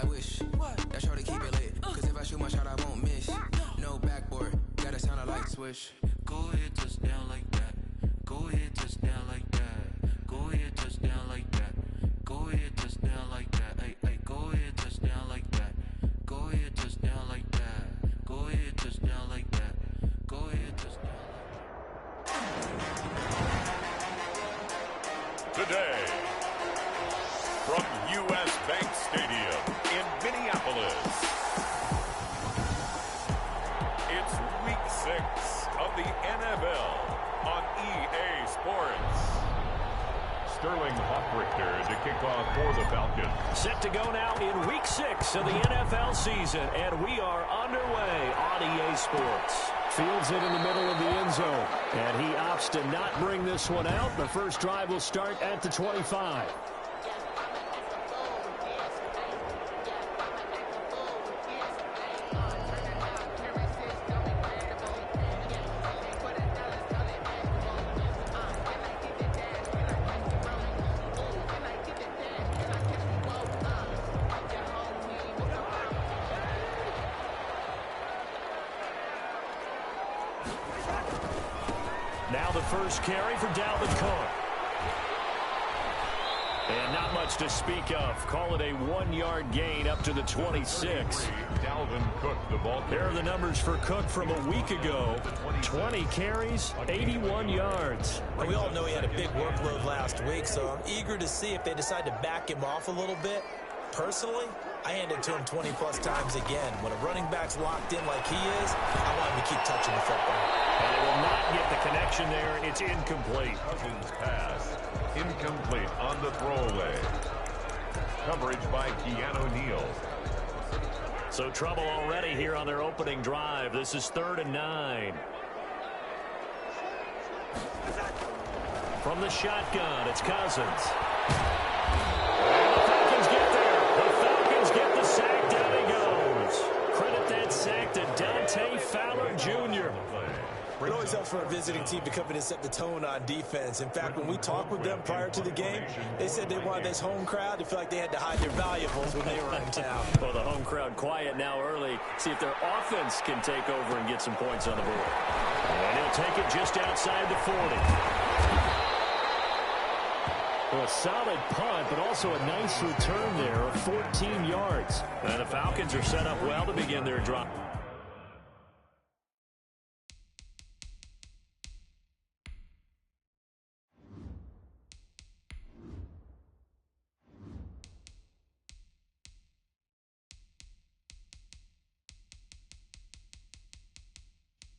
I wish that shorty keep it lit. Cause if I shoot my shot, I won't miss. No backboard, gotta sound a light switch. Go ahead, touchdown like that. Go ahead, touchdown like that. Go ahead, touchdown like that. Go ahead, touchdown like that. Hey, hey, go ahead, touchdown like that. Go ahead, touchdown like that. Go ahead, touchdown like that. Go ahead, touchdown like that. Today, from U.S. Bank Stadium in Minneapolis, it's Week 6 of the NFL on EA Sports. Sterling Hoffrichter to kick off for the Falcons. Set to go now in Week 6 of the NFL season, and we are underway on EA Sports. Fields it in the middle of the end zone, and he opts to not bring this one out. The first drive will start at the 25. Now the first carry for Dalvin Cook. And not much to speak of. Call it a 1-yard gain up to the 26. Dalvin Cook, the ball carrier. Here are the numbers for Cook from a week ago. 20 carries, 81 yards. Well, we all know he had a big workload last week, so I'm eager to see if they decide to back him off a little bit. Personally, I hand it to him 20-plus times again. When a running back's locked in like he is, I want him to keep touching the football. And it will not get the connection there. It's incomplete. Cousins pass. Incomplete on the throwaway. Coverage by Keanu Neal. So trouble already here on their opening drive. This is 3rd and 9. From the shotgun, it's Cousins. The Falcons get the sack. Down he goes. Credit that sack to Dante Fowler Jr. It always helps for a visiting team to come in and set the tone on defense. In fact, when we talked with them prior to the game, they said they wanted this home crowd to feel like they had to hide their valuables when they were in town. Well, the home crowd quiet now early. See if their offense can take over and get some points on the board. And he'll take it just outside the 40. Well, a solid punt, but also a nice return there of 14 yards. And the Falcons are set up well to begin their drive.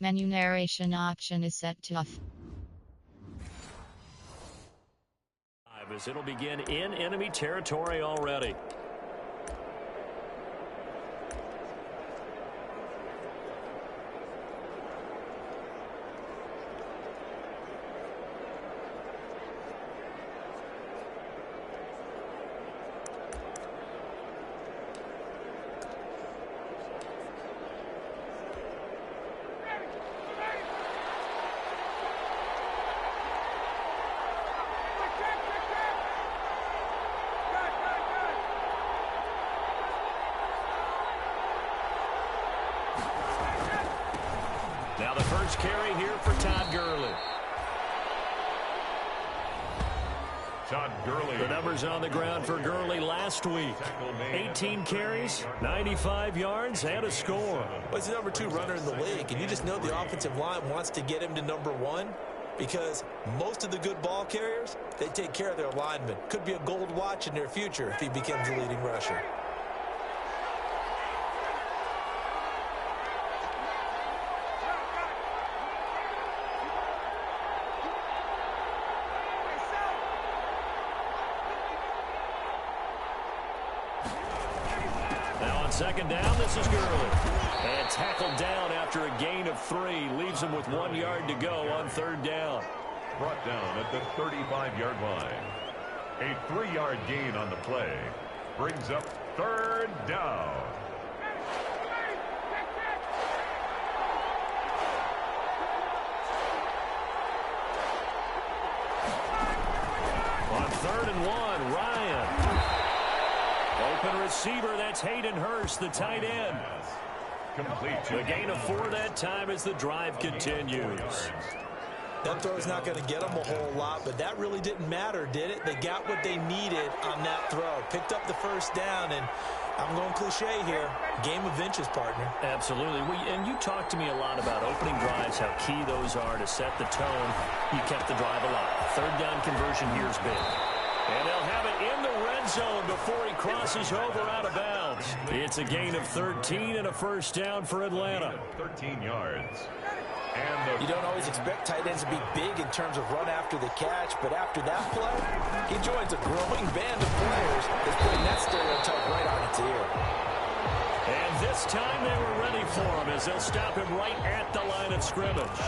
Menu narration option is set to off. As it'll begin in enemy territory already. Now the first carry here for Todd Gurley. Todd Gurley. The numbers on the ground for Gurley last week. 18 carries, 95 yards, and a score. Well, he's the number 2 runner in the league, and you just know the offensive line wants to get him to number 1 because most of the good ball carriers, they take care of their linemen. Could be a gold watch in their future if he becomes the leading rusher. Second down, this is Gurley. And tackled down after a gain of 3. Leaves him with 1 yard to go on 3rd down. Brought down at the 35-yard line. A 3-yard gain on the play. Brings up 3rd down. On 3rd and 1, Ryan. Open receiver, that's Hayden Hurst, the tight end. Complete. The gain of 4 that time as the drive continues. That throw's not going to get them a whole lot, but that really didn't matter, did it? They got what they needed on that throw. Picked up the first down, and I'm going cliche here. Game of inches, partner. Absolutely. And you talked to me a lot about opening drives, how key those are to set the tone. You kept the drive alive. Third down conversion here is big. And they'll have it in the red zone before he crosses over out of bounds. It's a gain of 13 and a first down for Atlanta. 13 yards. You don't always expect tight ends to be big in terms of run after the catch, but after that play, he joins a growing band of players that's putting that stereotype right on its ear. And this time they were ready for him as they'll stop him right at the line of scrimmage.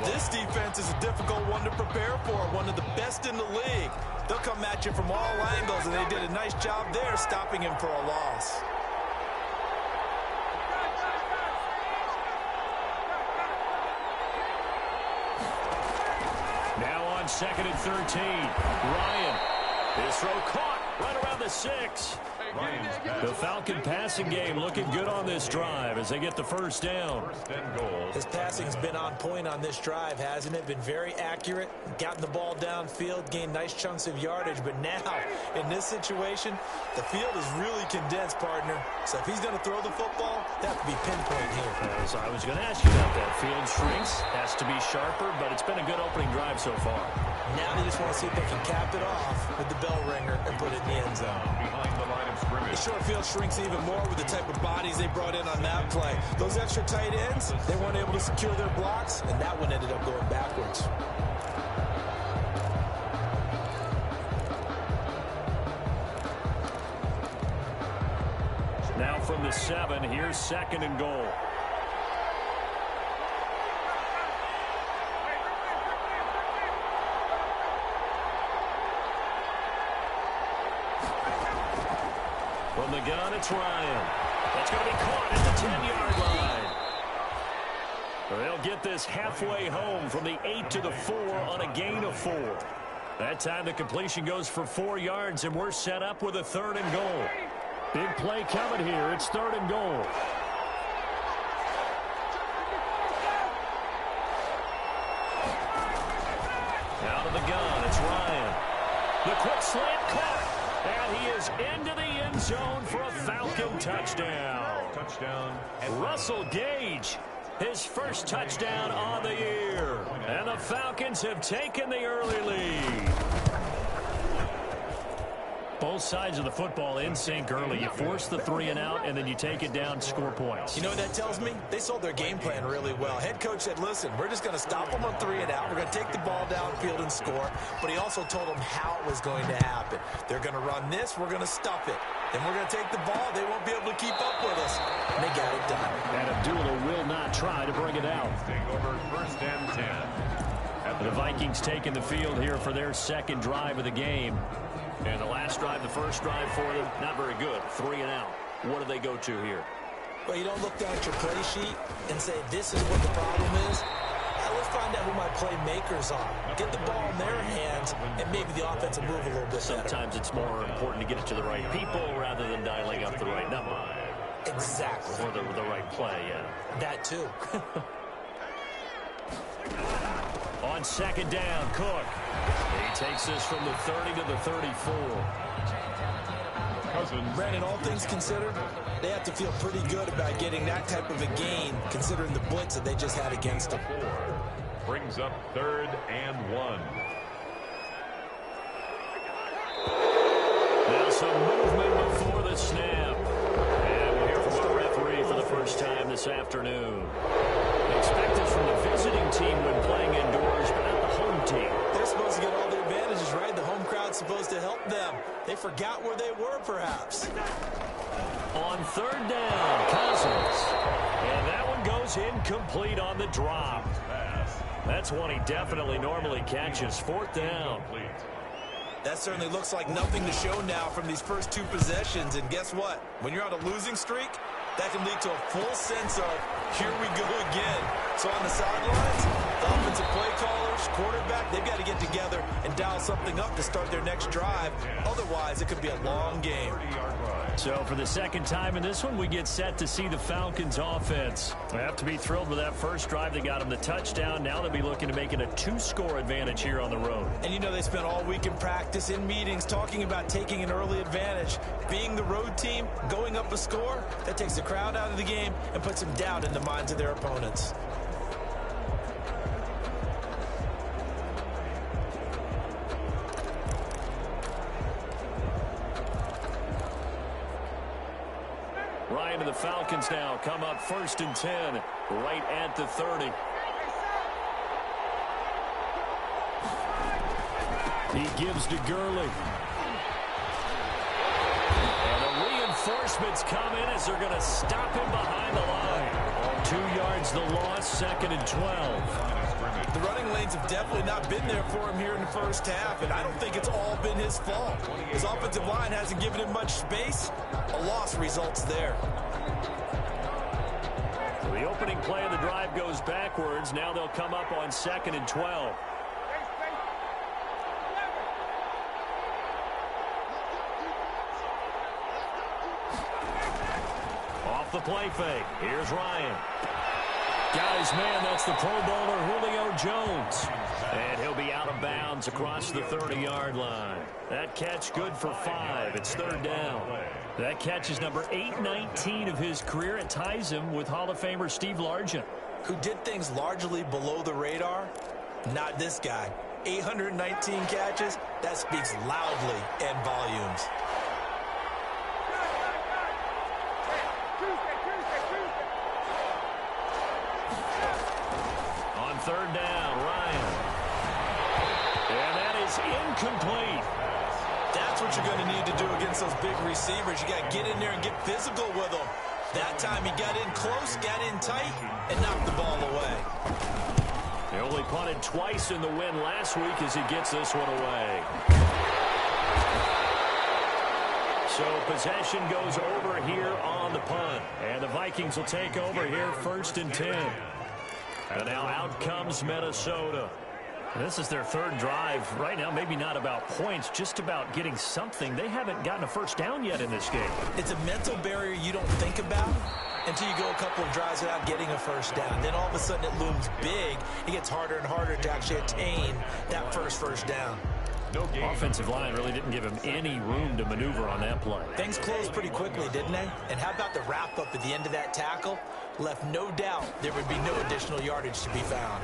This defense is a difficult one to prepare for, one of the best in the league. They'll come at you from all angles, and they did a nice job there stopping him for a loss. Now on 2nd and 13. Ryan. His throw caught right around the 6. The Falcon passing game looking good on this drive as they get the first down. His passing's been on point on this drive, hasn't it? Been very accurate, gotten the ball downfield, gained nice chunks of yardage, but now in this situation, the field is really condensed, partner. So if he's going to throw the football, that could be pinpoint here. As I was going to ask you about that. Field shrinks, has to be sharper, but it's been a good opening drive so far. Now they just want to see if they can cap it off with the bell ringer and put it in the end zone. Behind the line of scrimmage. The short field shrinks even more with the type of bodies they brought in on that play. Those extra tight ends, they weren't able to secure their blocks, and that one ended up going backwards. Now from the 7, here's 2nd and goal. From the gun, it's Ryan. That's going to be caught at the 10-yard line. They'll get this halfway home from the 8 to the 4 on a gain of 4. That time the completion goes for 4 yards, and we're set up with a 3rd and goal. Big play coming here. It's 3rd and goal. Out of the gun, it's Ryan. The quick slant caught. And he is into the end zone for a Falcon touchdown. Russell Gage, his first touchdown on the year. And the Falcons have taken the early lead. Both sides of the football in sync early. You force the 3 and out, and then you take it down, score points. You know what that tells me? They sold their game plan really well. Head coach said, listen, we're just going to stop them on 3 and out. We're going to take the ball downfield and score. But he also told them how it was going to happen. They're going to run this. We're going to stuff it. Then we're going to take the ball. They won't be able to keep up with us. And they got it done. And Abdullah will not try to bring it out. Take over 1st and 10. The Vikings taking the field here for their 2nd drive of the game. And the last drive, the first drive for them, not very good. 3 and out. What do they go to here? Well, you don't look down at your play sheet and say, this is what the problem is. Let's find out who my playmakers are. Get the ball in their hands, and maybe the offense will move a little bit better. Sometimes it's more important to get it to the right people rather than dialing up the right number. Exactly. Or the right play, yeah. That, too. On 2nd down, Cook. He takes this from the 30 to the 34. Brandon, all things considered, they have to feel pretty good about getting that type of a gain, considering the blitz that they just had against them. Brings up 3rd and 1. Now some movement before the snap. And we'll hear from our referee for the first time this afternoon. Expect this from the visiting team when playing indoors, but not the home team. They're supposed to get all the advantages, right? The home crowd's supposed to help them. They forgot where they were, perhaps. On 3rd down, Cousins. And that one goes incomplete on the drop. That's one he definitely normally catches. 4th down. That certainly looks like nothing to show now from these first 2 possessions. And guess what? When you're on a losing streak, that can lead to a full sense of, here we go again. So on the sidelines, the offensive play callers, established quarterback, they've got to get together and dial something up to start their next drive. Otherwise, it could be a long game. So for the second time in this one, we get set to see the Falcons offense. They have to be thrilled with that first drive. They got them the touchdown. Now they'll be looking to make it a 2-score advantage here on the road. And you know they spent all week in practice, in meetings, talking about taking an early advantage. Being the road team, going up a score, that takes the crowd out of the game and puts some doubt in the minds of their opponents. Ryan and the Falcons now come up 1st and 10, right at the 30. He gives to Gurley. And the reinforcements come in as they're going to stop him behind the line. 2 yards the loss, 2nd and 12. The running lanes have definitely not been there for him here in the first half, and I don't think it's all been his fault. His offensive line hasn't given him much space. A loss results there. The opening play of the drive goes backwards. Now they'll come up on 2nd and 12. Off the play fake. Here's Ryan. Got his man. That's the Pro Bowler Julio Jones. And he'll be out of bounds across the 30-yard line. That catch good for 5. It's 3rd down. That catch is number 819 of his career. It ties him with Hall of Famer Steve Largent. Who did things largely below the radar? Not this guy. 819 catches, that speaks loudly in volumes. On 3rd down, Ryan. And that is incomplete. That's what you're going to need to do against those big receivers. You got to get in there and get physical with them. That time he got in close, got in tight, and knocked the ball away. He only punted twice in the win last week as he gets this one away. So possession goes over here on the punt. And the Vikings will take over here 1st and 10. And now out comes Minnesota. This is their 3rd drive. Right now, maybe not about points, just about getting something. They haven't gotten a first down yet in this game. It's a mental barrier you don't think about until you go a couple of drives without getting a first down. Then all of a sudden it looms big. It gets harder and harder to actually attain that first down. Offensive line really didn't give him any room to maneuver on that play. Things closed pretty quickly, didn't they? And how about the wrap-up at the end of that tackle? Left no doubt there would be no additional yardage to be found.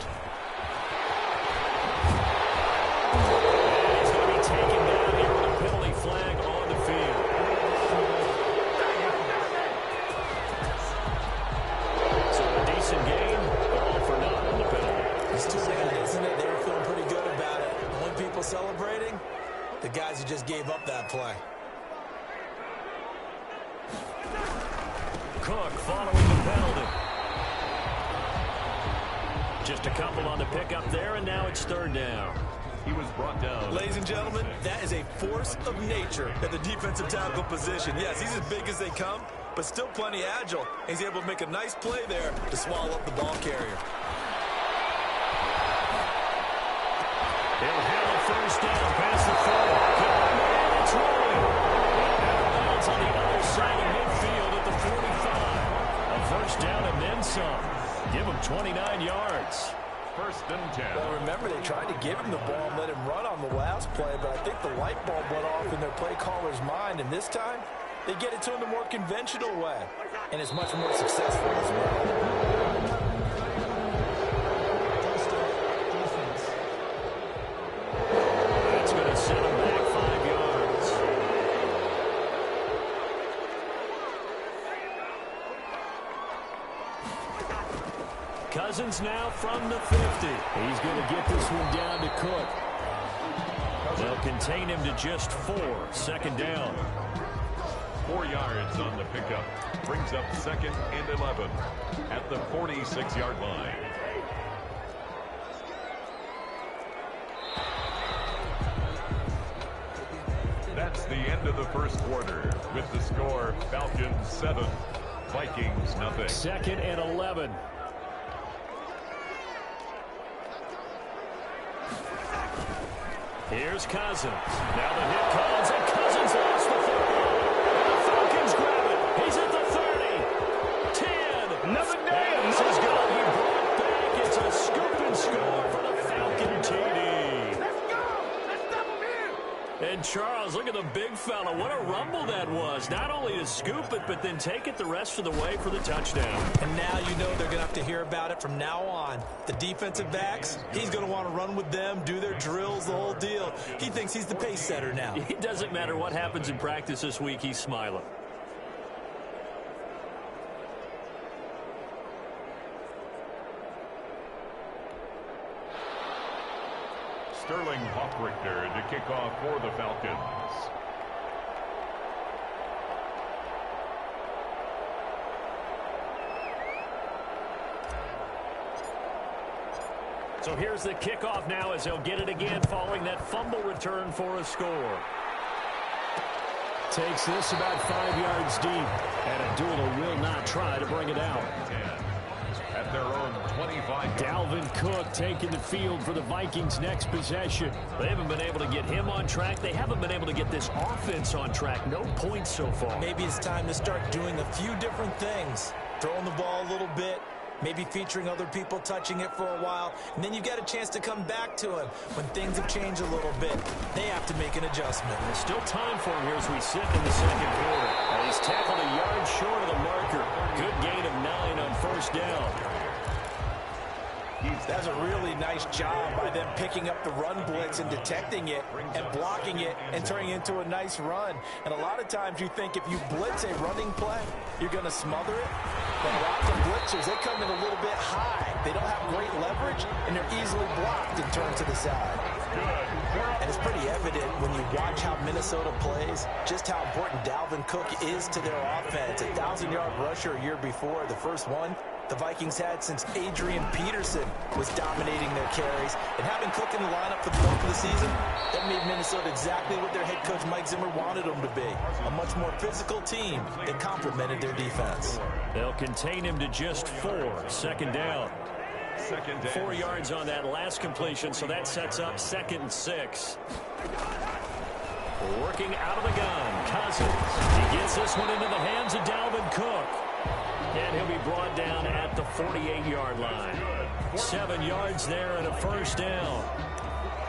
And he's going to be taken down here with a penalty flag on the field. So a decent game, all for naught on the penalty. It's too bad, isn't it? They were feeling pretty good about it. When people celebrating, the guys who just gave up that play. Cook following the penalty. Just a couple on the pickup there, and now it's 3rd down. He was brought down. Ladies and gentlemen, that is a force of nature at the defensive tackle position. Yes, he's as big as they come, but still plenty agile. He's able to make a nice play there to swallow up the ball carrier. He'll have a first down past the 4. And it's rolling. Out of bounds on the other side of midfield at the 45. A first down and then some. Give him 29 yards. 1st and 10. Well, remember, they tried to give him the ball and let him run on the last play, but I think the light bulb went off in their play caller's mind, and this time, they get it to him the more conventional way, and it's much more successful as well. That's going to set him back 5 yards. Cousins now from the 50. He's going to get this one down to Cook. They'll contain him to just 4. 2nd down. 4 yards on the pickup. Brings up 2nd and 11 at the 46-yard line. That's the end of the first quarter with the score Falcons 7, Vikings nothing. 2nd and 11. Here's Cousins. Now the hit comes, and Cousins lost the football. And the Falcons grab it. He's at the 30. 10. Another day, This another is going to be day. brought back. It's a scoop and score for the Falcon TD. Let's go. Let's double in. And Charles, look at the big fella. What a rumble that was. Not only to scoop it, but then take it the rest of the way for the touchdown. And now you know they're going to have to hear about it from now on. The defensive backs, he's going to want to run with them, do their drills, the whole deal. He thinks he's the pace setter now. It doesn't matter what happens in practice this week. He's smiling. Sterling Hockrichter to kick off for the Falcons. So here's the kickoff now as he'll get it again following that fumble return for a score. Takes this about 5 yards deep. And Abdullah will not try to bring it out. At their own 25. Dalvin Cook taking the field for the Vikings' next possession. They haven't been able to get him on track. They haven't been able to get this offense on track. No points so far. Maybe it's time to start doing a few different things. Throwing the ball a little bit, maybe featuring other people touching it for a while, and then you've got a chance to come back to him when things have changed a little bit. They have to make an adjustment. There's still time for him here as we sit in the second quarter. And he's tackled a yard short of the marker. Good gain of 9 on first down. That's a really nice job by them picking up the run blitz and detecting it and blocking it and turning it into a nice run. And a lot of times you think if you blitz a running play, you're going to smother it. But a lot of blitzers, they come in a little bit high. They don't have great leverage, and they're easily blocked and turned to the side. And it's pretty evident when you watch how Minnesota plays, just how important Dalvin Cook is to their offense. 1,000-yard rusher a year before, the first one the Vikings had since Adrian Peterson was dominating their carries. And having Cook in the lineup for the bulk of the season, that made Minnesota exactly what their head coach Mike Zimmer wanted them to be. A much more physical team that complemented their defense. They'll contain him to just 4. Second down. 4 yards on that last completion, so that sets up 2nd and 6. Working out of the gun, Cousins. He gets this one into the hands of Dalvin Cook. And he'll be brought down at the 48-yard line. 7 yards there and a first down.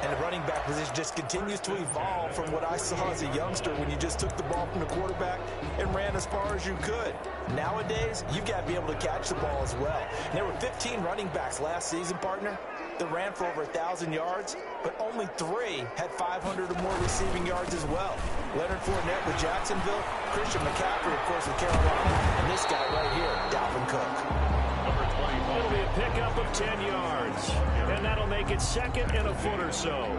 And the running back position just continues to evolve from what I saw as a youngster when you just took the ball from the quarterback and ran as far as you could. Nowadays, you've got to be able to catch the ball as well. And there were 15 running backs last season, partner, that ran for over 1,000 yards, but only 3 had 500 or more receiving yards as well. Leonard Fournette with Jacksonville, Christian McCaffrey, of course, with Carolina, and this guy right here, Dalvin Cook. It'll be a pickup of 10 yards. And that'll make it 2nd and a foot or so.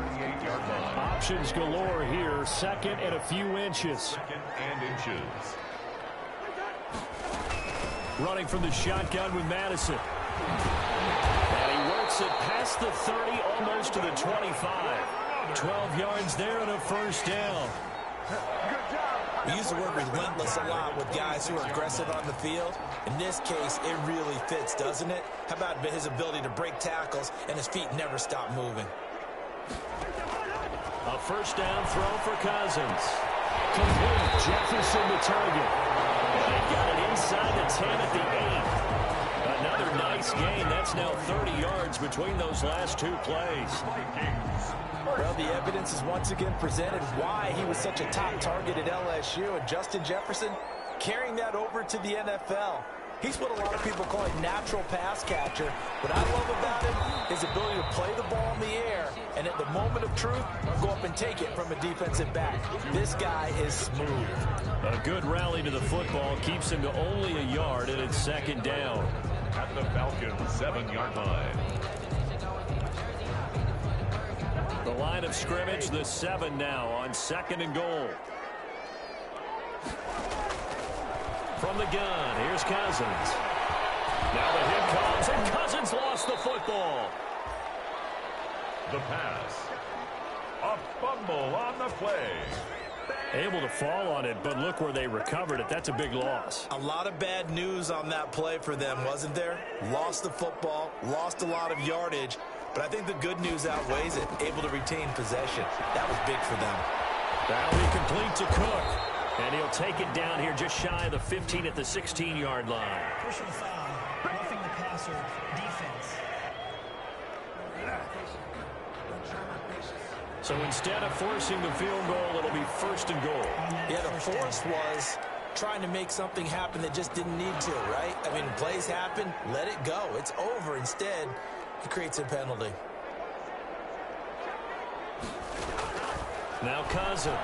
Options galore here. 2nd and a few inches. 2nd and inches. Running from the shotgun with Madison. And he works it past the 30, almost to the 25. 12 yards there and a first down. We use the word relentless a lot with guys who are aggressive on the field. In this case, it really fits, doesn't it? How about his ability to break tackles and his feet never stop moving? A first down throw for Cousins. Complete. Jefferson the target. And they got it inside the 10 at the 8. Another nice gain. That's now 30 yards between those last 2 plays. Well, the evidence is once again presented why he was such a top target at LSU, and Justin Jefferson carrying that over to the NFL. He's what a lot of people call a natural pass catcher. What I love about him is the ability to play the ball in the air, and at the moment of truth, go up and take it from a defensive back. This guy is smooth. A good rally to the football keeps him to only a yard, and it's 2nd down. At the Falcons' 7-yard line. The line of scrimmage, the 7 now on 2nd and goal. From the gun, here's Cousins. Now the hit comes, and Cousins lost the football. The pass. A fumble on the play. Able to fall on it, but look where they recovered it. That's a big loss. A lot of bad news on that play for them, wasn't there? Lost the football, lost a lot of yardage. but I think the good news outweighs it. Able to retain possession. That was big for them. That'll be complete to Cook. And he'll take it down here just shy of the 15 at the 16-yard line. Personal foul, roughing the passer, defense. So instead of forcing the field goal, it'll be first and goal. Yeah, the force was trying to make something happen that just didn't need to, right? I mean, plays happen, let it go. It's over. Instead, he creates a penalty. Now Cousins.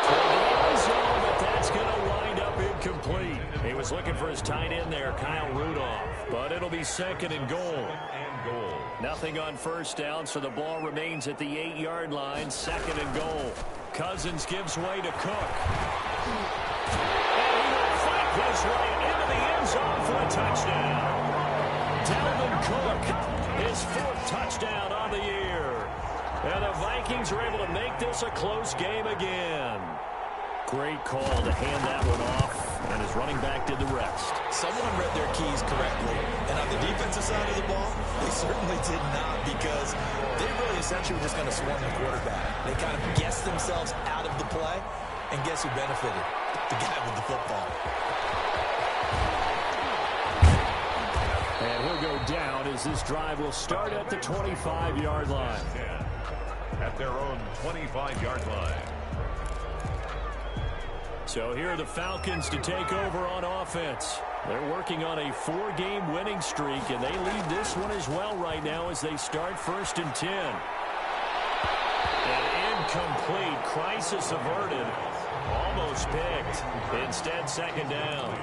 For the end zone, but that's going to wind up incomplete. He was looking for his tight end there, Kyle Rudolph. But it'll be second and goal. Nothing on first down, so the ball remains at the 8-yard line. Second and goal. Cousins gives way to Cook. And he will fight his way into the end zone for a touchdown. Dalvin Cook, his 4th touchdown on the year. And the Vikings are able to make this a close game again. Great call to hand that one off, and his running back did the rest. Someone read their keys correctly, and on the defensive side of the ball, they certainly did not, because they really essentially were just going to swarm the quarterback. They kind of guessed themselves out of the play, and guess who benefited? The guy with the football. And he'll go down as this drive will start at the 25-yard line. At their own 25-yard line. So here are the Falcons to take over on offense. They're working on a 4-game winning streak, and they lead this one as well right now as they start 1st and 10. An incomplete, crisis averted, almost picked. Instead, second down.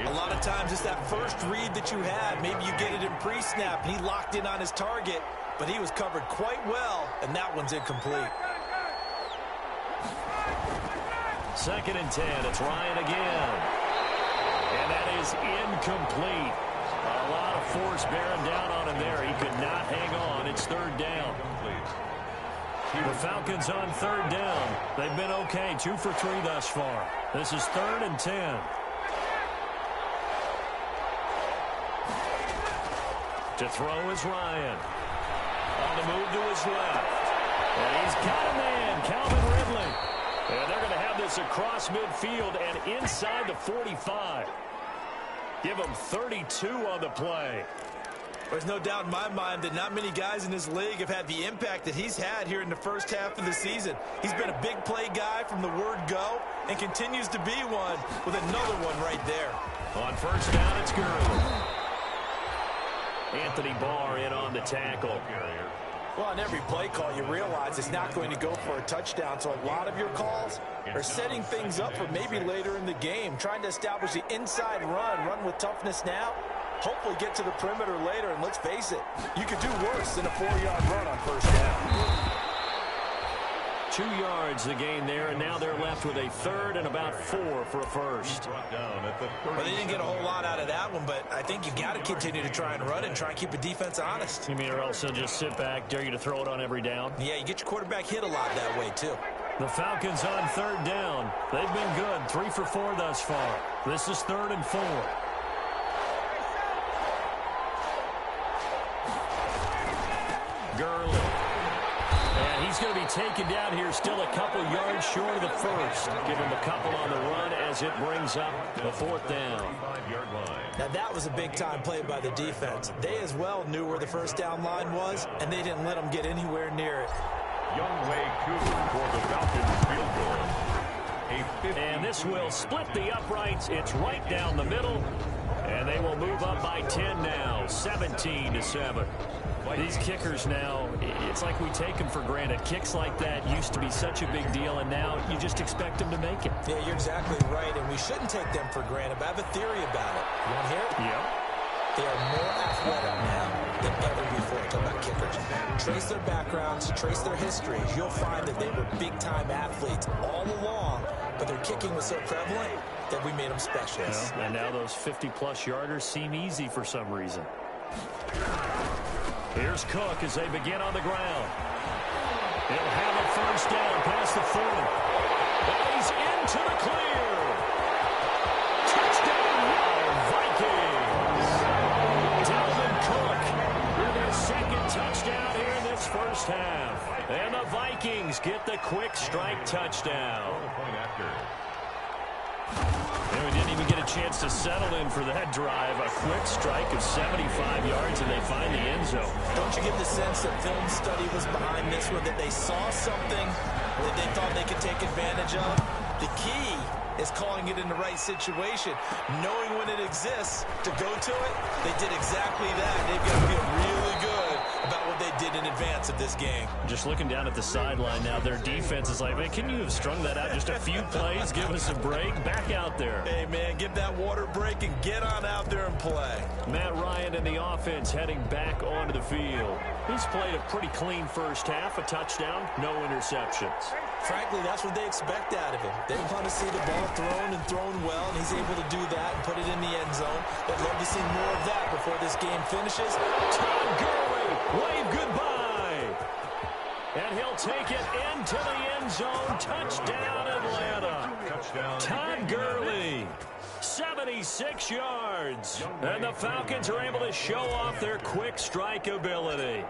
A lot of times it's that first read that you had. Maybe you get it in pre-snap, and he locked in on his target, but he was covered quite well, and that one's incomplete. 2nd and 10. It's Ryan again. And that is incomplete. A lot of force bearing down on him there. He could not hang on. It's 3rd down. The Falcons on 3rd down. They've been okay. 2 for 3 thus far. This is 3rd and 10. To throw is Ryan. On the move to his left. And he's got a man, Calvin Ridley. And they're going to have this across midfield and inside the 45. Give him 32 on the play. There's no doubt in my mind that not many guys in this league have had the impact that he's had here in the first half of the season. He's been a big play guy from the word go and continues to be one with another one right there. On 1st down, it's Gurley. Anthony Barr in on the tackle. Well, on every play call, you realize it's not going to go for a touchdown, so a lot of your calls are setting things up for maybe later in the game, trying to establish the inside run with toughness now, hopefully get to the perimeter later, and let's face it, you could do worse than a 4-yard run on 1st down. 2 yards the gain there, and now they're left with a 3rd and about 4 for a first. Well, they didn't get a whole lot out of that one, but I think you got to continue to try and run and try and keep the defense honest. You mean or else they'll just sit back, dare you to throw it on every down? Yeah, you get your quarterback hit a lot that way, too. The Falcons on 3rd down. They've been good, 3 for 4 thus far. This is 3rd and 4. Gurley. And he's going to be taken down here still a couple yards short of the first. Give him a couple on the run as it brings up the 4th down. Now that was a big-time play by the defense. They as well knew where the 1st down line was, and they didn't let them get anywhere near it. Younghoe Koo for the Falcons field goal. And this will split the uprights. It's right down the middle. And they will move up by 10 now, 17-7. These kickers now, it's like we take them for granted. Kicks like that used to be such a big deal, and now you just expect them to make it. Yeah, you're exactly right, and we shouldn't take them for granted, but I have a theory about it. You want to hear it? Yeah. They are more athletic now than ever before. Talk about kickers. Trace their backgrounds, trace their histories. You'll find that they were big-time athletes all along, but their kicking was so prevalent that we made them specialists. Yeah, and now those 50-plus yarders seem easy for some reason. Here's Cook as they begin on the ground. He'll have a 1st down past the 40. And he's into the clear. Touchdown, Vikings. Dalvin Cook with his 2nd quick strike touchdown. Point after. And we didn't even get a chance to settle in for that drive. A quick strike of 75 yards, and they find the end zone. Don't you get the sense that film study was behind this one, that they saw something that they thought they could take advantage of? The key is calling it in the right situation, knowing when it exists to go to it. They did exactly that. They've got to feel really good about what they did in advance of this game. Just looking down at the sideline now, their defense is like, man, can you have strung that out just a few plays? Give us a break. Back out there. Hey, man, give that water break and get on out there and play. Matt Ryan and the offense heading back onto the field. He's played a pretty clean first half, a touchdown, no interceptions. Frankly, that's what they expect out of him. They want to see the ball thrown and thrown well, and he's able to do that and put it in the end zone. They'd love to see more of that before this game finishes. Todd Gurley, wave goodbye. And he'll take it into the end zone. Touchdown, Atlanta. Touchdown. Todd Gurley, 76 yards. And the Falcons are able to show off their quick strike ability.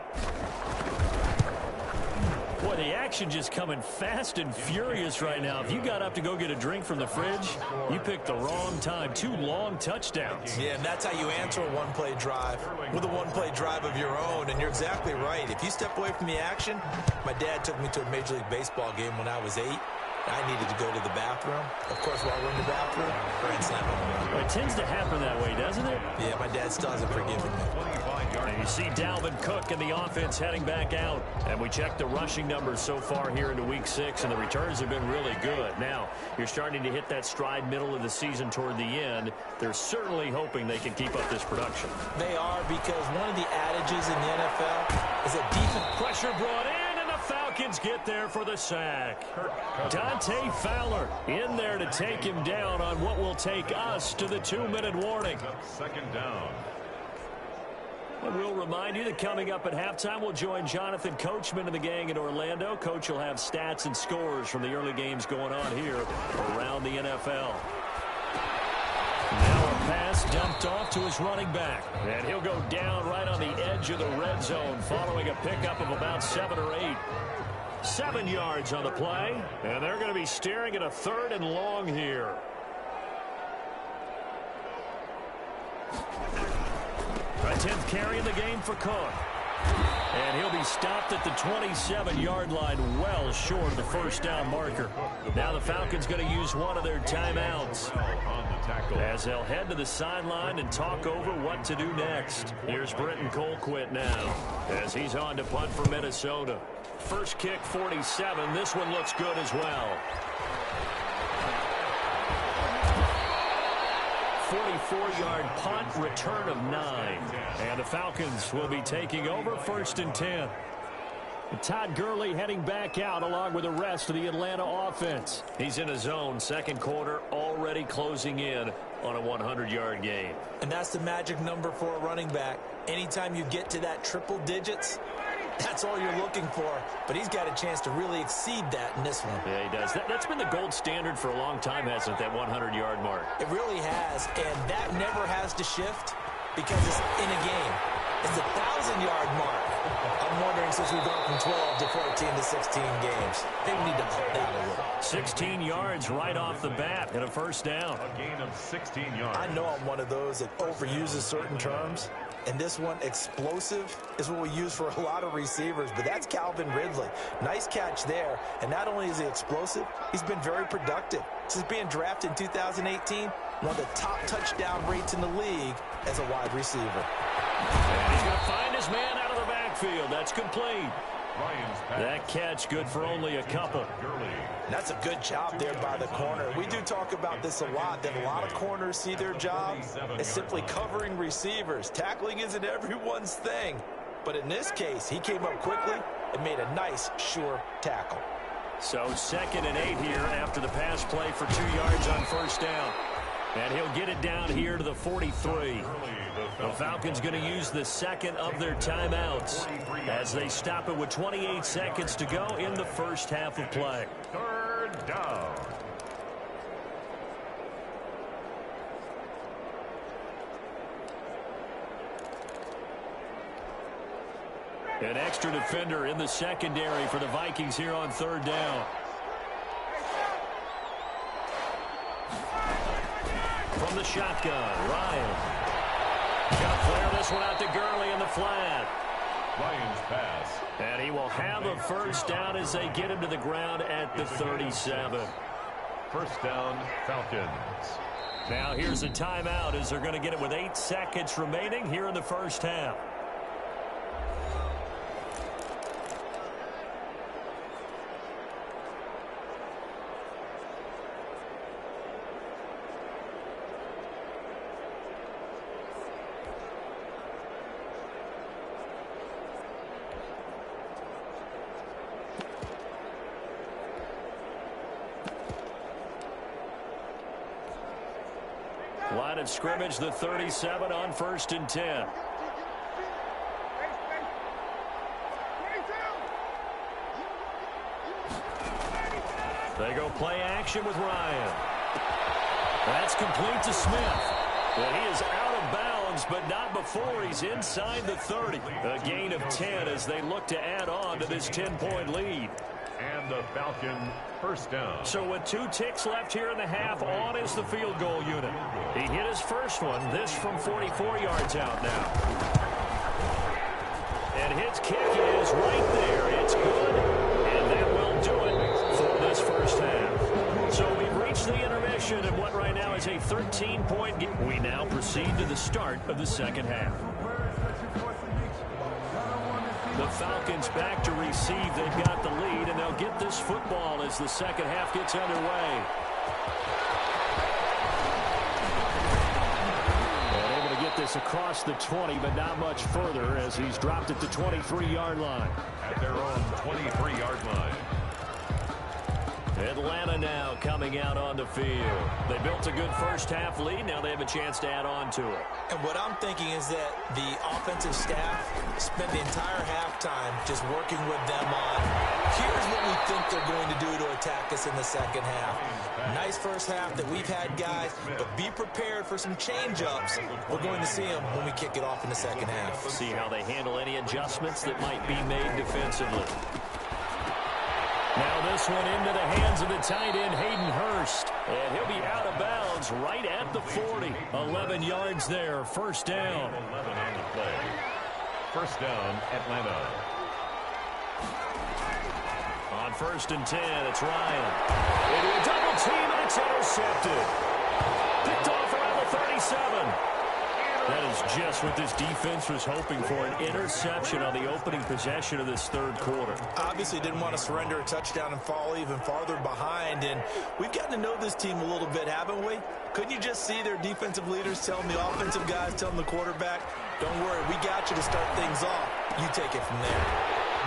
Boy, the action just coming fast and furious right now. If you got up to go get a drink from the fridge, you picked the wrong time. 2 long touchdowns. Yeah, and that's how you answer a one-play drive with a one-play drive of your own. And you're exactly right. If you step away from the action, my dad took me to a Major League Baseball game when I was 8. I needed to go to the bathroom. Of course, while we're in the bathroom, grand slam home run. It tends to happen that way, doesn't it? Yeah, my dad still hasn't forgiven me. And you see Dalvin Cook and the offense heading back out. And we checked the rushing numbers so far here into Week 6, and the returns have been really good. Now, you're starting to hit that stride middle of the season toward the end. They're certainly hoping they can keep up this production. They are, because one of the adages in the NFL is that defense. Pressure brought in, and the Falcons get there for the sack. Dante Fowler in there to take him down on what will take us to the 2-minute warning. Second down. And we'll remind you that coming up at halftime, we'll join Jonathan Coachman and the gang in Orlando. Coach will have stats and scores from the early games going on here around the NFL. Now a pass dumped off to his running back. And he'll go down right on the edge of the red zone following a pickup of about 7 or 8. 7 yards on the play. And they're going to be staring at a 3rd and long here. A 10th carry in the game for Cook. And he'll be stopped at the 27-yard line, well short of the first down marker. Now the Falcons going to use one of their timeouts as they'll head to the sideline and talk over what to do next. Here's Britton Colquitt now as he's on to punt for Minnesota. First kick, 47. This one looks good as well. 44-yard punt, return of 9. And the Falcons will be taking over 1st and 10. And Todd Gurley heading back out along with the rest of the Atlanta offense. He's in his zone, second quarter, already closing in on a 100-yard gain. And that's the magic number for a running back. Anytime you get to that triple digits, that's all you're looking for. But he's got a chance to really exceed that in this one. Yeah, he does. That's been the gold standard for a long time, hasn't it, that 100-yard mark? It really has, and that never has to shift because it's in a game. It's the 1,000-yard mark. I'm wondering, since we've gone from 12 to 14 to 16 games, maybe we need to up that a little. 16 yards right off the bat and a first down. A gain of 16 yards. I know I'm one of those that overuses certain terms. And this one, explosive, is what we use for a lot of receivers. But that's Calvin Ridley. Nice catch there. And not only is he explosive, he's been very productive. Since being drafted in 2018, one of the top touchdown rates in the league as a wide receiver. And he's going to find his man out of the backfield. That's complete. That catch good for only a couple. That's a good job there by the corner. We do talk about this a lot, that a lot of corners see their job as simply covering receivers. Tackling isn't everyone's thing. But in this case, he came up quickly and made a nice, sure tackle. So 2nd and 8 here after the pass play for 2 yards on first down. And he'll get it down here to the 43. The Falcons going to use the second of their timeouts as they stop it with 28 seconds to go in the first half of play. 3rd down. An extra defender in the secondary for the Vikings here on third down. From the shotgun, Ryan. Got to flare this one out to Gurley in the flat. Ryan's pass. And he will have a first down as they get him to the ground at the 37. First down, Falcons. Now here's a timeout as they're going to get it with 8 seconds remaining here in the first half. Line of scrimmage, the 37 on 1st and 10. They go play action with Ryan. That's complete to Smith. Well, he is out of bounds, but not before he's inside the 30. A gain of 10 as they look to add on to this 10-point lead. And the Falcon first down. So with 2 ticks left here in the half, on is the field goal unit. He hit his first one, this from 44 yards out now. And his kick is right there. It's good, and that will do it for this first half. So we've reached the intermission in what right now is a 13-point game. We now proceed to the start of the second half. The Falcons back to receive. They've got the lead, and they'll get this football as the second half gets underway. And able to get this across the 20, but not much further as he's dropped at the 23-yard line. At their own 23-yard line. Atlanta now coming out on the field. They built a good first half lead. Now they have a chance to add on to it. And what I'm thinking is that the offensive staff spent the entire halftime just working with them on, here's what we think they're going to do to attack us in the second half. Nice first half that we've had, guys, but be prepared for some change-ups. We're going to see them when we kick it off in the second half. See how they handle any adjustments that might be made defensively. Now this one into the hands of the tight end, Hayden Hurst. And he'll be out of bounds right at the 40. 11 yards there, first down. 11 on the play. First down, Atlanta. On 1st and 10, it's Ryan. Into a double team, and it's intercepted. Picked off around the 37. That is just what this defense was hoping for, an interception on the opening possession of this third quarter. Obviously didn't want to surrender a touchdown and fall even farther behind, and we've gotten to know this team a little bit, haven't we? Couldn't you just see their defensive leaders telling the offensive guys, telling the quarterback, don't worry, we got you to start things off. You take it from there.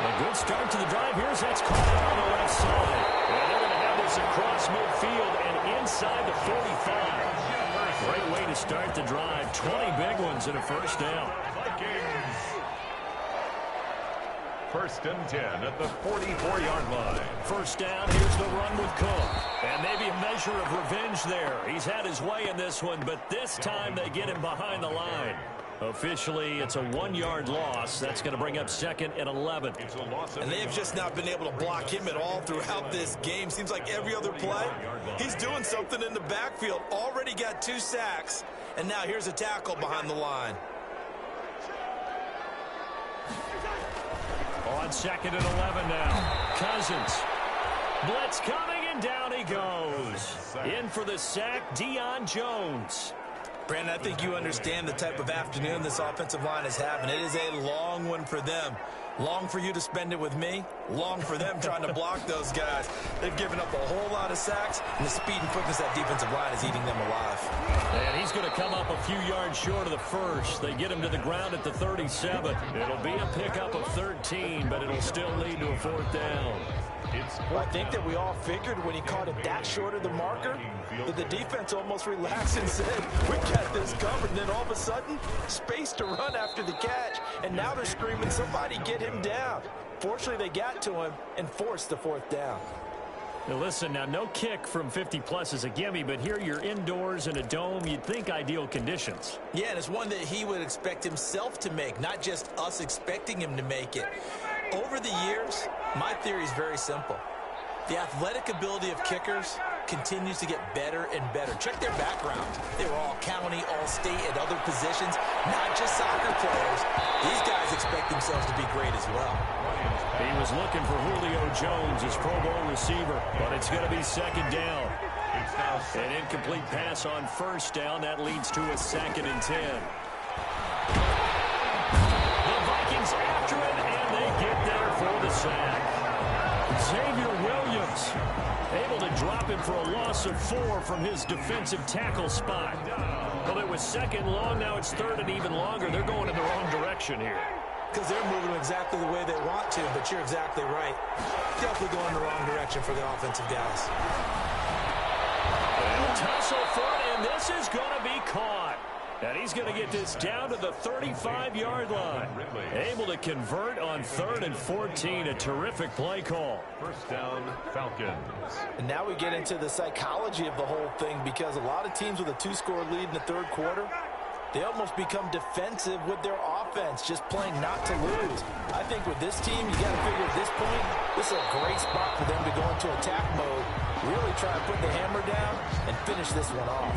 A good start to the drive. Here's that's caught out on the left side. And they're going to have this across midfield and inside the 45. Great way to start the drive. 20 big ones and a first down. Vikings. First and 10 at the 44-yard line. First down, here's the run with Cook. And maybe a measure of revenge there. He's had his way in this one, but this time they get him behind the line. Officially, it's a 1-yard loss. That's going to bring up 2nd and 11. And they have just not been able to block him at all throughout this game. Seems like every other play, he's doing something in the backfield. Already got 2 sacks. And now here's a tackle behind the line. On 2nd and 11 now. Cousins. Blitz coming, and down he goes. In for the sack, Deion Jones. Brandon, I think you understand the type of afternoon this offensive line is having. It is a long one for them. Long for you to spend it with me. Long for them trying to block those guys. They've given up a whole lot of sacks, and the speed and quickness that defensive line is eating them alive. And he's going to come up a few yards short of the first. They get him to the ground at the 37. It'll be a pickup of 13, but it'll still lead to a 4th down. Well, I think that we all figured when he caught it that short of the marker that the defense almost relaxed and said, we got this covered. And then all of a sudden, space to run after the catch. And now they're screaming, somebody get him down. Fortunately, they got to him and forced the 4th down. Now listen, now no kick from 50-plus is a gimme, but here you're indoors in a dome. You'd think ideal conditions. Yeah, and it's one that he would expect himself to make, not just us expecting him to make it. Over the years, my theory is very simple. The athletic ability of kickers continues to get better and better. Check their background. They were all county, all state, at other positions, not just soccer players. These guys expect themselves to be great as well. He was looking for Julio Jones as Pro Bowl receiver, but it's going to be second down. An incomplete pass on first down. That leads to a 2nd and 10. The Vikings after it, and they get there for the sack. Xavier Williams able to drop him for a loss of 4 from his defensive tackle spot. Well, it was second long. Now it's third and even longer. They're going in the wrong direction here. Because they're moving exactly the way they want to, but you're exactly right. Definitely going in the wrong direction for the offensive guys. And tussle for it, and this is going to be caught. And he's going to get this down to the 35-yard line. Able to convert on 3rd and 14. A terrific play call. First down, Falcons. And now we get into the psychology of the whole thing, because a lot of teams with a 2-score lead in the third quarter, they almost become defensive with their offense, just playing not to lose. I think with this team, you got to figure at this point, this is a great spot for them to go into attack mode, really try to put the hammer down and finish this one off.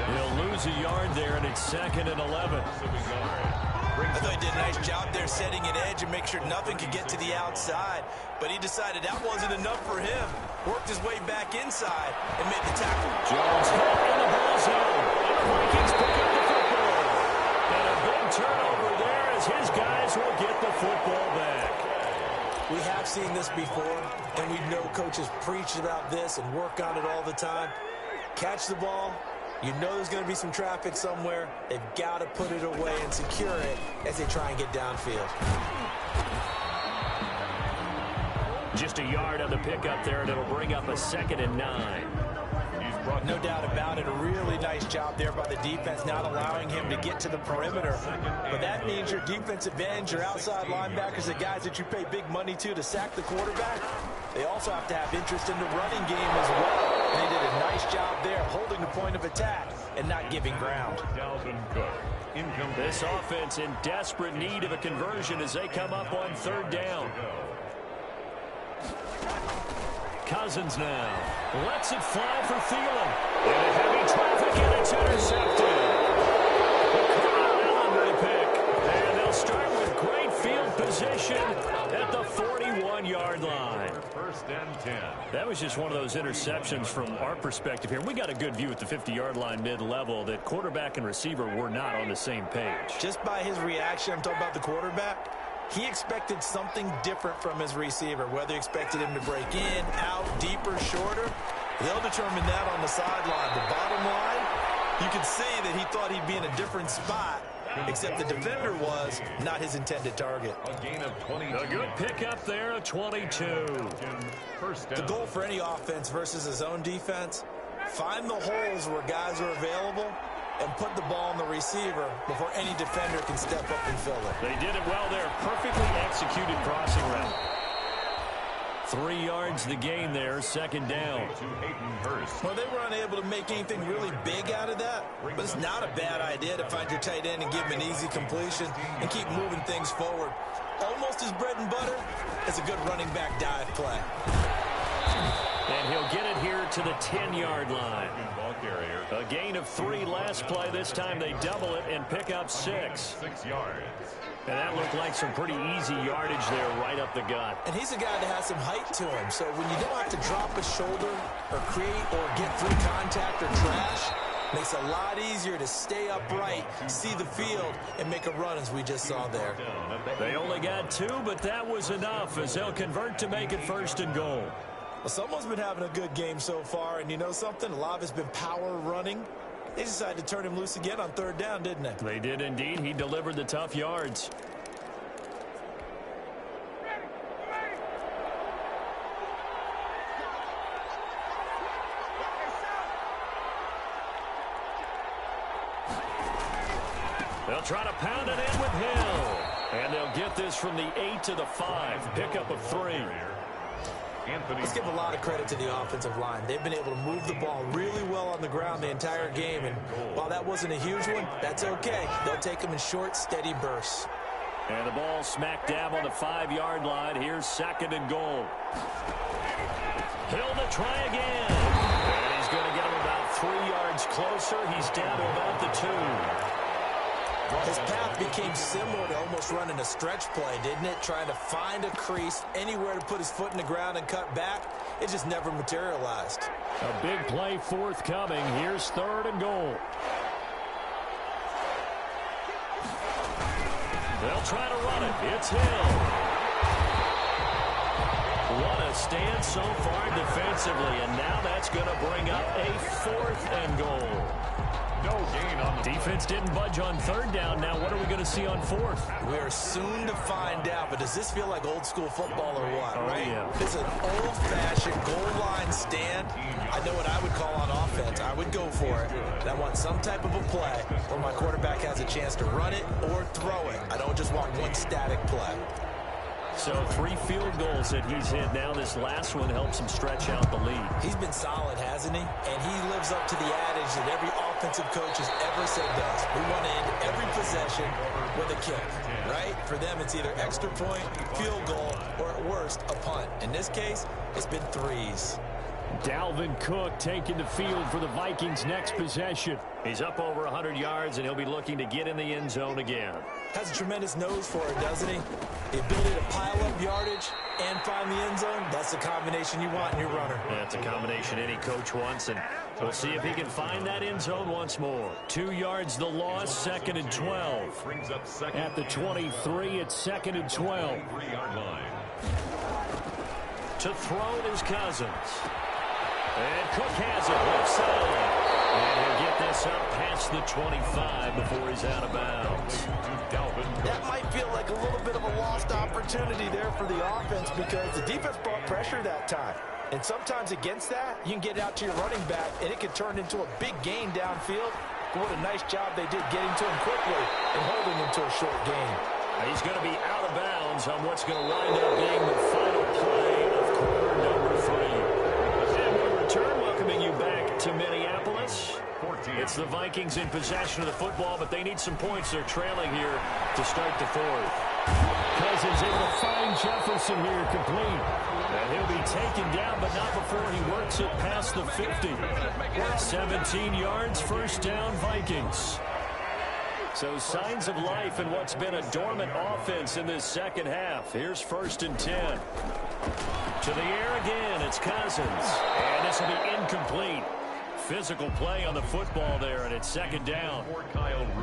He'll lose a yard there, and it's 2nd and 11. I thought he did a nice job there setting an edge and make sure nothing could get to the outside, but he decided that wasn't enough for him. Worked his way back inside and made the tackle. Jones hit in the ball zone. And the Vikings pick up the football. And a big turnover there as his guys will get the football back. We have seen this before, and we know coaches preach about this and work on it all the time. Catch the ball. You know there's going to be some traffic somewhere. They've got to put it away and secure it as they try and get downfield. Just a yard on the pickup there, and it'll bring up a 2nd and 9. No doubt about it. A really nice job there by the defense, not allowing him to get to the perimeter. But that means your defensive ends, your outside linebackers, the guys that you pay big money to sack the quarterback, they also have to have interest in the running game as well. And they did a nice job there, holding the point of attack and not giving ground. This offense in desperate need of a conversion as they come up on 3rd down. Cousins now lets it fly for Thielen. In heavy traffic, and it's intercepted. Allen with a pick. And they'll start with great field position at the 41-yard line. 1st and 10. That was just one of those interceptions from our perspective here. We got a good view at the 50-yard line mid-level that quarterback and receiver were not on the same page. Just by his reaction, I'm talking about the quarterback, he expected something different from his receiver, whether he expected him to break in, out, deeper, shorter. They'll determine that on the sideline. The bottom line, you could see that he thought he'd be in a different spot, except the defender was not his intended target. A gain of 22. A good pickup there of 22. First down. The goal for any offense versus his own defense, find the holes where guys are available and put the ball on the receiver before any defender can step up and fill it. They did it well there. Perfectly executed crossing route. 3 yards the gain there, 2nd down. Well, they were unable to make anything really big out of that, but it's not a bad idea to find your tight end and give him an easy completion and keep moving things forward. Almost as bread and butter as a good running back dive play. And he'll get it here to the 10-yard line. A gain of 3 last play. This time they double it and pick up 6. 6 yards. And that looked like some pretty easy yardage there right up the gut. And he's a guy that has some height to him, so when you don't have to drop a shoulder or create or get through contact or trash, makes it a lot easier to stay upright, see the field, and make a run as we just saw there. They only got 2, but that was enough as they'll convert to make it 1st and goal. Well, someone's been having a good game so far, and you know something? A lot of it's been power running. They decided to turn him loose again on 3rd down, didn't they? They did indeed. He delivered the tough yards. They'll try to pound it in with Hill. And they'll get this from the 8 to the 5. Pickup of 3. Let's give a lot of credit to the offensive line. They've been able to move the ball really well on the ground the entire game, and while that wasn't a huge one, that's okay. They'll take them in short, steady bursts. And the ball smack dab on the 5-yard line. Here's 2nd and goal. Hill to try again. And he's going to get him about 3 yards closer. He's down to about the 2. His path became similar to almost running a stretch play, didn't it? Trying to find a crease, anywhere to put his foot in the ground and cut back. It just never materialized. A big play forthcoming. Here's 3rd and goal. They'll try to run it. It's Hill. What a stand so far defensively, and now that's going to bring up a 4th and goal. No gain on the defense didn't budge on 3rd down. Now what are we going to see on 4th? We are soon to find out, but does this feel like old school football or what, right? Yeah. This is an old-fashioned goal line stand. I know what I would call on offense. I would go for it. And I want some type of a play where my quarterback has a chance to run it or throw it. I don't just want one static play. So 3 field goals that he's hit now. This last one helps him stretch out the lead. He's been solid, hasn't he? And he lives up to the adage that every offensive coach has ever said does. We want to end every possession with a kick, right? For them, it's either extra point, field goal, or at worst, a punt. In this case, it's been 3s. Dalvin Cook taking the field for the Vikings' next possession. He's up over 100 yards, and he'll be looking to get in the end zone again. Has a tremendous nose for it, doesn't he? The ability to pile up yardage and find the end zone, that's the combination you want in your runner. That's a combination any coach wants, and we'll see if he can find that end zone once more. 2 yards the loss, 2nd and 12. At the 23, it's 2nd and 12. 3-yard line. To throw is Cousins. And Cook has it, left side. And he'll get this up past the 25 before he's out of bounds. That might feel like a little bit of a lost opportunity there for the offense because the defense brought pressure that time. And sometimes against that, you can get out to your running back, and it can turn into a big gain downfield. But what a nice job they did getting to him quickly and holding him to a short gain. He's going to be out of bounds on what's going to wind up being the final play of quarter number 3. And we return, welcoming you back to Minneapolis. It's the Vikings in possession of the football, but they need some points. They're trailing here to start the 4th. Cousins able to find Jefferson here complete. And he'll be taken down, but not before he works it past the 50. 17 yards, 1st down, Vikings. So signs of life in what's been a dormant offense in this 2nd half. Here's 1st and 10. To the air again, it's Cousins. And this will be incomplete. Physical play on the football there, and it's 2nd down.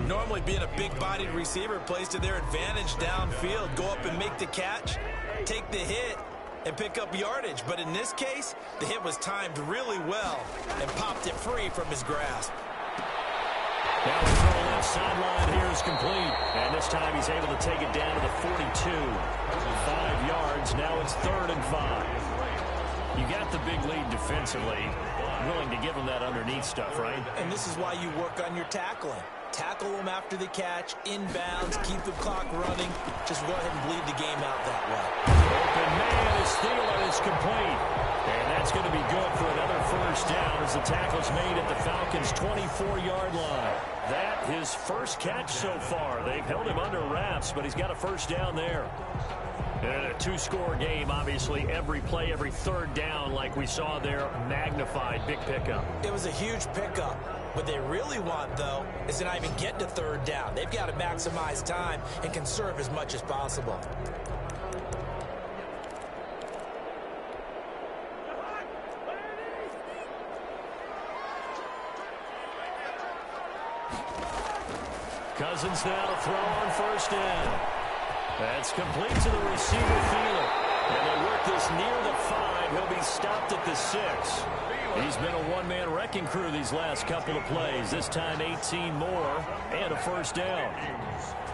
Normally being a big-bodied receiver plays to their advantage downfield. Go up and make the catch, take the hit, and pick up yardage. But in this case, the hit was timed really well and popped it free from his grasp. Now the throw left sideline here is complete. And this time he's able to take it down to the 42. 5 yards. Now it's 3rd and 5. You got the big lead defensively. Willing to give him that underneath stuff, right? And this is why you work on your tackling. Tackle them after the catch, inbounds, keep the clock running. Just go ahead and bleed the game out that way. Open man is Thielen is complete. And that's going to be good for another 1st down as the tackle's made at the Falcons' 24-yard line. That his 1st catch so far. They've held him under wraps, but he's got a 1st down there. And a 2-score game, obviously, every play, every 3rd down, like we saw there, magnified, big pickup. It was a huge pickup. What they really want, though, is to not even get to 3rd down. They've got to maximize time and conserve as much as possible. Cousins now to throw on 1st down. That's complete to the receiver, Thielen. And they work this near the 5. He'll be stopped at the 6. He's been a one-man wrecking crew these last couple of plays. This time 18 more and a 1st down.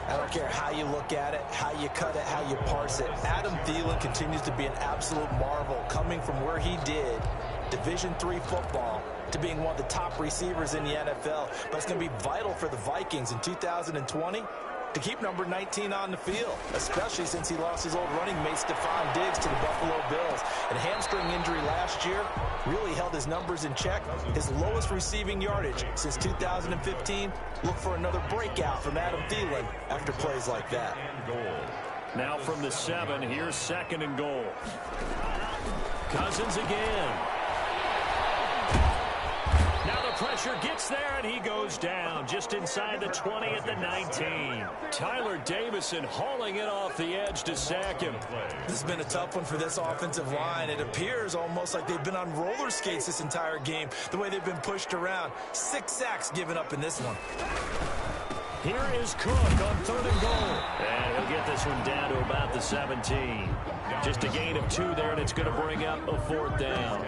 I don't care how you look at it, how you cut it, how you parse it. Adam Thielen continues to be an absolute marvel, coming from where he did, Division III football, to being one of the top receivers in the NFL. But it's going to be vital for the Vikings in 2020 to keep number 19 on the field, especially since he lost his old running mate Stephon Diggs to the Buffalo Bills. And a hamstring injury last year really held his numbers in check. His lowest receiving yardage since 2015. Look for another breakout from Adam Thielen after plays like that. Now from the 7, here's 2nd and goal. Cousins again. Now the pressure gets there, and he goes down just inside the 20 at the 19. Tyler Davison hauling it off the edge to sack him. This has been a tough one for this offensive line. It appears almost like they've been on roller skates this entire game, the way they've been pushed around. 6 sacks given up in this one. Here is Cook on 3rd and goal. And he'll get this one down to about the 17. Just a gain of 2 there, and it's going to bring up a 4th down.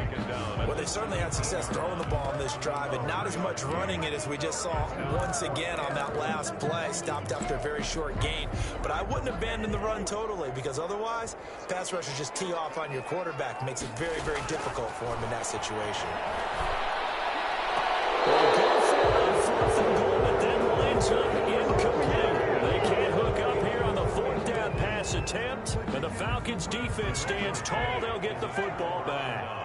Well, they certainly had success throwing the ball on this drive, and not as much running it as we just saw once again on that last play. Stopped after a very short gain. But I wouldn't abandon the run totally, because otherwise, pass rushers just tee off on your quarterback. Makes it very, very difficult for him in that situation. Well, go for a 4th and goal, but then lines up incomplete. They can't hook up here on the 4th down pass attempt, and the Falcons defense stands tall. They'll get the football back.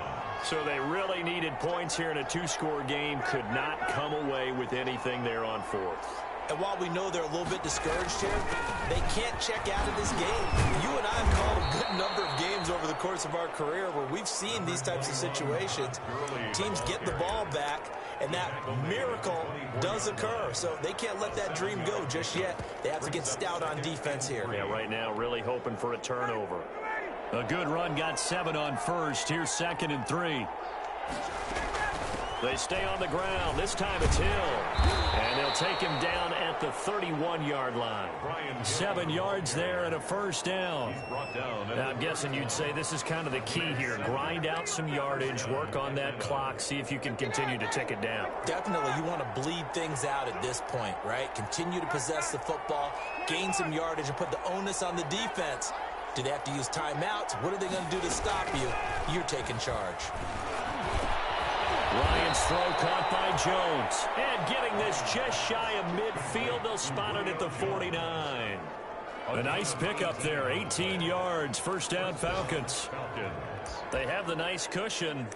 So they really needed points here in a 2-score game. Could not come away with anything there on 4th. And while we know they're a little bit discouraged here, they can't check out of this game. You and I have called a good number of games over the course of our career where we've seen these types of situations. Teams get the ball back, and that miracle does occur. So they can't let that dream go just yet. They have to get stout on defense here. Yeah, right now really hoping for a turnover. A good run got 7 on 1st. Here's 2nd and 3. They stay on the ground. This time it's Hill. And they'll take him down at the 31-yard line. 7 yards there and a 1st down. Now, I'm guessing you'd say this is kind of the key here. Grind out some yardage, work on that clock, see if you can continue to tick it down. Definitely, you want to bleed things out at this point, right? Continue to possess the football, gain some yardage, and put the onus on the defense. Do they have to use timeouts? What are they going to do to stop you? You're taking charge. Ryan's throw caught by Jones. And getting this just shy of midfield. They'll spot it at the 49. A nice pickup there. 18 yards. 1st down Falcons. They have the nice cushion.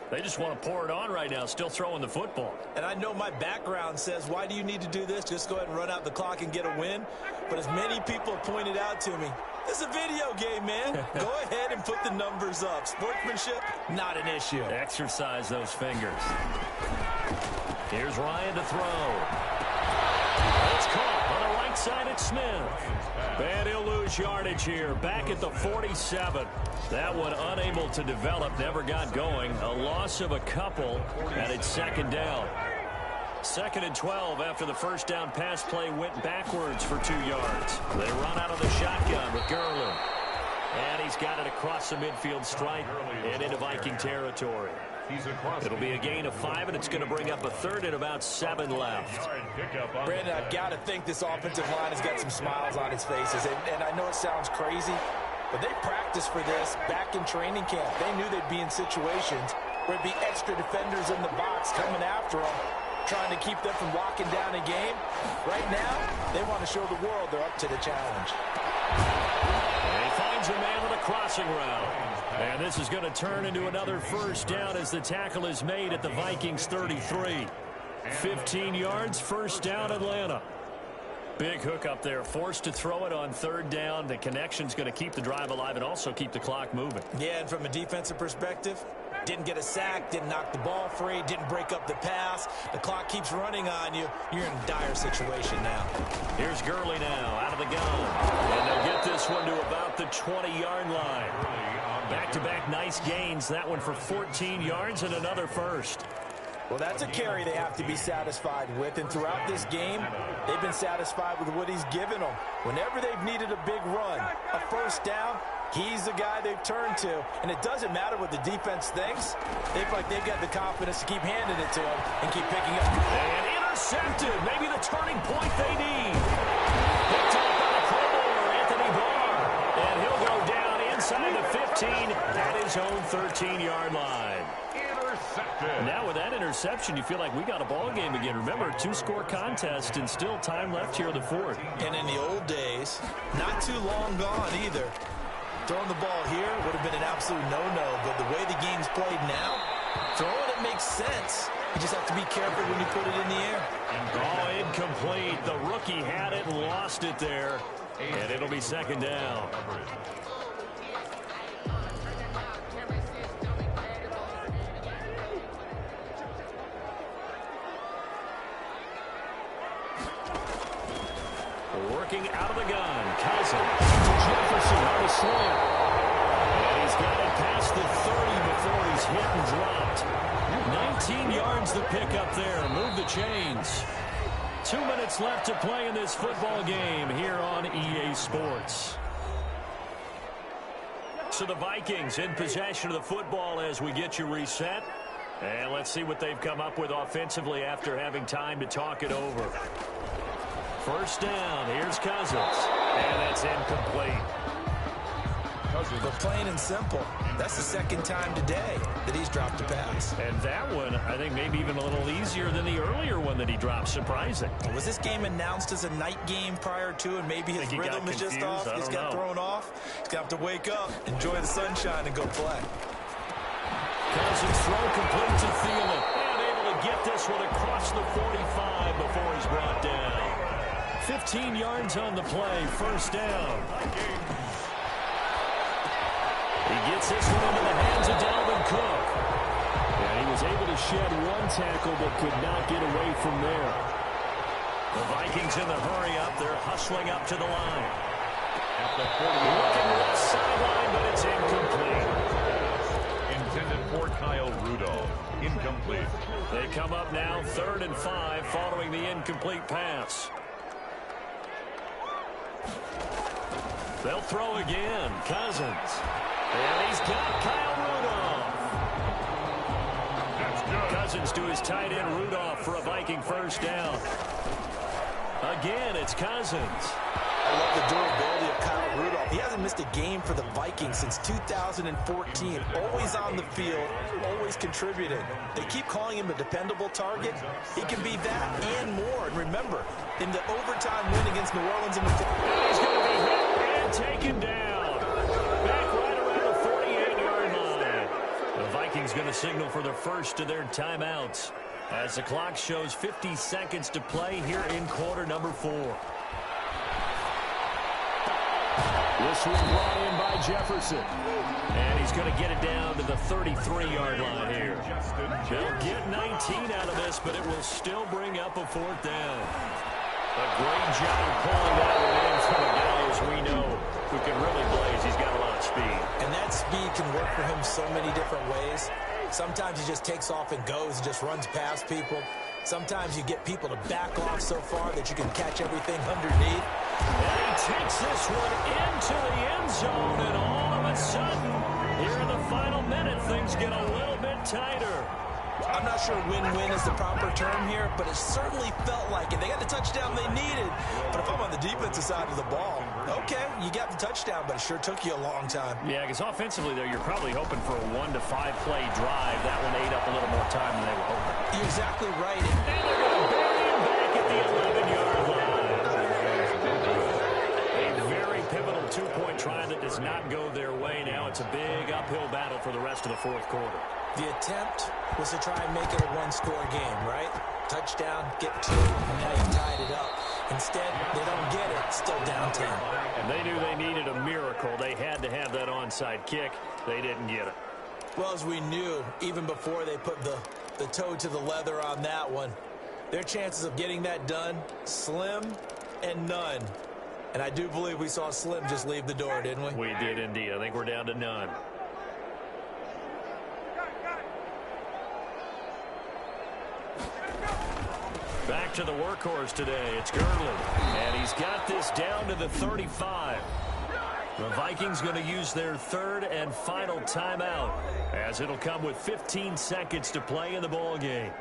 They just want to pour it on right now. Still throwing the football. And I know my background says, why do you need to do this? Just go ahead and run out the clock and get a win. But as many people have pointed out to me, it's a video game, man. Go ahead and put the numbers up. Sportsmanship, not an issue. Exercise those fingers. Here's Ryan to throw. It's caught on the right side at Smith. And he'll lose yardage here. Back at the 47. That one unable to develop. Never got going. A loss of a couple. And it's 2nd down. 2nd and 12 after the 1st down pass play went backwards for 2 yards. They run out of the shotgun with Gurley. And he's got it across the midfield stripe and into Viking territory. It'll be a gain of 5, and it's going to bring up a 3rd and about 7 left. Brandon, I've got to think this offensive line has got some smiles on its faces. And I know it sounds crazy, but they practiced for this back in training camp. They knew they'd be in situations where it'd be extra defenders in the box coming after them, trying to keep them from locking down a game. Right now, they want to show the world they're up to the challenge. And he finds a man on a crossing route. And this is going to turn into another 1st down as the tackle is made at the Vikings 33. 15 yards, 1st down Atlanta. Big hook up there, forced to throw it on 3rd down. The connection's going to keep the drive alive and also keep the clock moving. Yeah, and from a defensive perspective, didn't get a sack, didn't knock the ball free, didn't break up the pass. The clock keeps running on you. You're in a dire situation now. Here's Gurley now out of the gun. And they'll get this one to about the 20-yard line. Back-to-back nice gains. That one for 14 yards and another 1st. Well, that's a carry they have to be satisfied with. And throughout this game, they've been satisfied with what he's given them. Whenever they've needed a big run, a 1st down, he's the guy they've turned to. And it doesn't matter what the defense thinks. They feel like they've got the confidence to keep handing it to him and keep picking up. And intercepted. Maybe the turning point they need. Picked up by the Pro Bowler, Anthony Barr. And he'll go down inside the 15 at his own 13-yard line. intercepted. Now with that interception, you feel like we got a ball game again. Remember, 2-score contest and still time left here in the fourth. And in the old days, not too long gone either. Throwing the ball here would have been an absolute no-no, but the way the game's played now, throwing it makes sense. You just have to be careful when you put it in the air. Oh, incomplete. The rookie had it and lost it there. And it'll be second down. Working out of the gun. Cousins to Jefferson on the slant. And he's got it past the 30 before he's hit and dropped. 19 yards to pick up there. Move the chains. 2 minutes left to play in this football game here on EA Sports. So the Vikings in possession of the football as we get you reset. And let's see what they've come up with offensively after having time to talk it over. First down, here's Cousins. And that's incomplete. But plain and simple, that's the second time today that he's dropped a pass. And that one, I think maybe even a little easier than the earlier one that he dropped. Surprising. Was this game announced as a night game prior to, and maybe his rhythm is just off? He's got thrown off. He's got to wake up, enjoy the sunshine, and go play. Cousins throw complete to Thielen. And able to get this one across the 45 before he's brought down. 15 yards on the play, first down. He gets this one into the hands of Dalvin Cook. And he was able to shed one tackle but could not get away from there. The Vikings in the hurry up. They're hustling up to the line. At the 40. Looking left sideline, but it's incomplete. Intended for Kyle Rudolph. Incomplete. They come up now 3rd and 5 following the incomplete pass. They'll throw again. Cousins. And he's got Kyle Rudolph. That's good. Cousins to his tight end Rudolph for a Viking first down. Again, it's Cousins. I love the durability of Kyle Rudolph. He hasn't missed a game for the Vikings since 2014. Always on the field, always contributing. They keep calling him a dependable target. He can be that and more. And remember, in the overtime win against New Orleans in the He's going to be hit and taken down. Back right around the 48-yard line. The Vikings going to signal for the first of their timeouts as the clock shows 50 seconds to play here in quarter number 4. This one brought in by Jefferson. And he's going to get it down to the 33-yard line here. They'll get 19 out of this, but it will still bring up a 4th down. A great job pulling that one in from a guy, as we know, who can really blaze. He's got a lot of speed. And that speed can work for him so many different ways. Sometimes he just takes off and goes and just runs past people. Sometimes you get people to back off so far that you can catch everything underneath. And he takes this one into the end zone, and all of a sudden, here in the final minute, things get a little bit tighter. I'm not sure win-win is the proper term here, but it certainly felt like it. They got the touchdown they needed. But if I'm on the defensive side of the ball, okay, you got the touchdown, but it sure took you a long time. Yeah, because offensively, though, you're probably hoping for a 1 to 5 play drive. That one ate up a little more time than they were hoping. You're exactly right. And they're going to bury him back at the 11-yard line. A very pivotal 2-point try that does not go their way now. It's a big uphill battle for the rest of the 4th quarter. The attempt was to try and make it a one-score game, right? Touchdown, get 2, and now you tied it up. Instead, they don't get it. Still down 10. And they knew they needed a miracle. They had to have that onside kick. They didn't get it. Well, as we knew, even before they put the toe to the leather on that one, their chances of getting that done, slim and none. And I do believe we saw Slim just leave the door, didn't we? We did indeed. I think we're down to none. Back to the workhorse today. It's Gurley. And he's got this down to the 35. The Vikings going to use their 3rd and final timeout, as it'll come with 15 seconds to play in the ball game.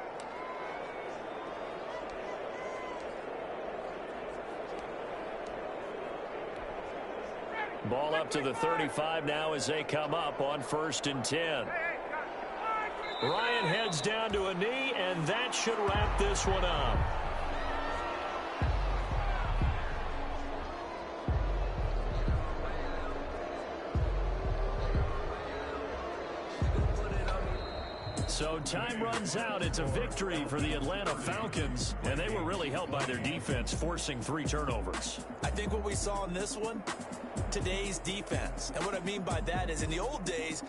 Ball up to the 35 now as they come up on 1st and 10. Ryan heads down to a knee, and that should wrap this one up. So time runs out. It's a victory for the Atlanta Falcons, and they were really helped by their defense, forcing 3 turnovers. I think what we saw in this one, today's defense. And what I mean by that is in the old days,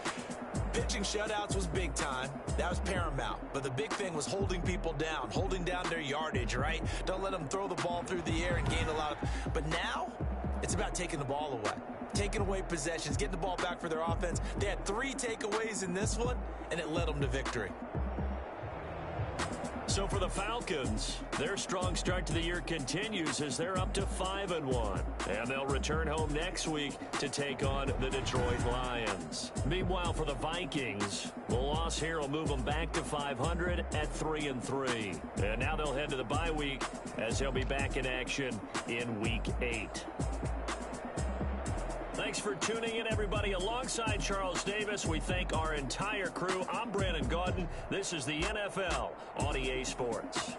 pitching shutouts was big time. That was paramount. But the big thing was holding people down, holding down their yardage, right? Don't let them throw the ball through the air and gain a lot of... But now, it's about taking the ball away. Taking away possessions, getting the ball back for their offense. They had 3 takeaways in this one, and it led them to victory. So for the Falcons, their strong start to the year continues as they're up to 5-1. And they'll return home next week to take on the Detroit Lions. Meanwhile, for the Vikings, the loss here will move them back to 500 at 3-3. And now they'll head to the bye week as they'll be back in action in Week 8. Thanks for tuning in, everybody. Alongside Charles Davis, we thank our entire crew. I'm Brandon Gaudin. This is the NFL on EA Sports.